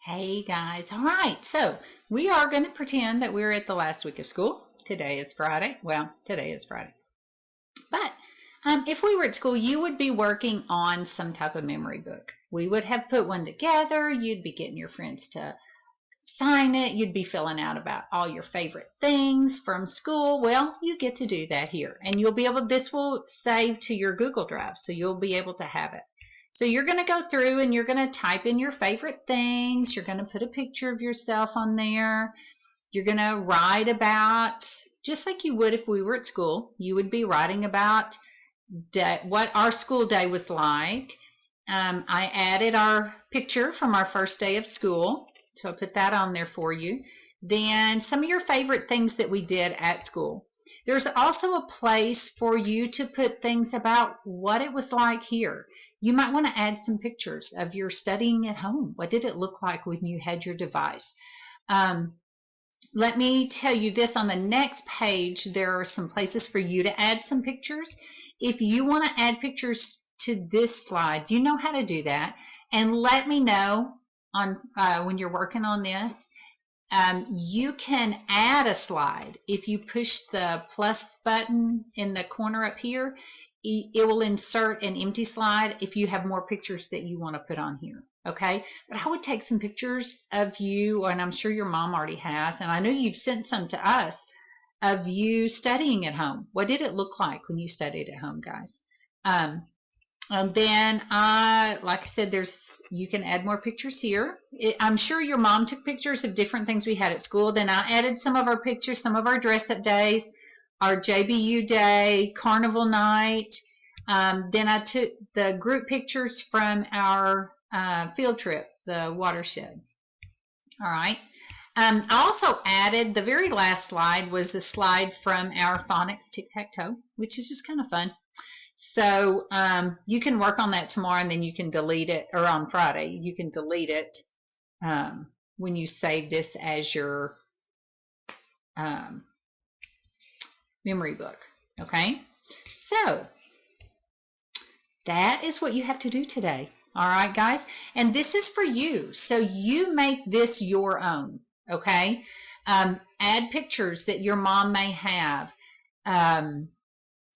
Hey guys, all right, so we are going to pretend that we're at the last week of school. Today is Friday. Well, today is Friday. But if we were at school, you would be working on some type of memory book. We would have put one together. You'd be getting your friends to sign it. You'd be filling out about all your favorite things from school. Well, you get to do that here. And you'll be able, this will save to your Google Drive, so you'll be able to have it. So you're going to go through and you're going to type in your favorite things. You're going to put a picture of yourself on there. You're going to write about, just like you would if we were at school, you would be writing about what our school day was like. I added our picture from our first day of school, so I put that on there for you. Then some of your favorite things that we did at school. There's also a place for you to put things about what it was like here. You might want to add some pictures of your studying at home. What did it look like when you had your device? Let me tell you this, on the next page, there are some places for you to add some pictures. If you want to add pictures to this slide, you know how to do that. And let me know on when you're working on this. You can add a slide. If you push the plus button in the corner up here, it will insert an empty slide if you have more pictures that you want to put on here. Okay, but I would take some pictures of you, and I'm sure your mom already has, and I know you've sent some to us, of you studying at home. What did it look like when you studied at home, guys? And then, like I said, you can add more pictures here. I'm sure your mom took pictures of different things we had at school. Then I added some of our pictures, some of our dress-up days, our JBU day, carnival night. Then I took the group pictures from our field trip, the watershed. All right. I also added, the very last slide was a slide from our phonics tic-tac-toe, which is just kind of fun. So you can work on that tomorrow, and then you can delete it, or on Friday. You can delete it when you save this as your memory book. Okay? So that is what you have to do today. All right, guys? And this is for you. So you make this your own. Okay? Add pictures that your mom may have.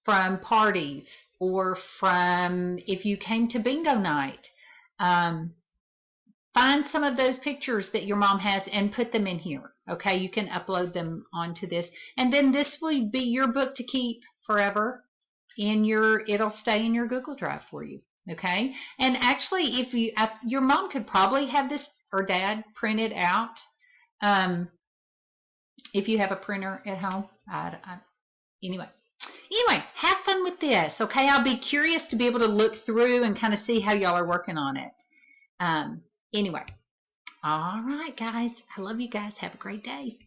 From parties, or from if you came to bingo night. Find some of those pictures that your mom has and put them in here. Okay, you can upload them onto this, and then this will be your book to keep forever. It'll stay in your Google Drive for you. Okay, and actually, if your mom could probably have this, or dad, printed out. If you have a printer at home, Anyway, have fun with this, okay? I'll be curious to be able to look through and kind of see how y'all are working on it. Anyway, all right, guys. I love you guys. Have a great day.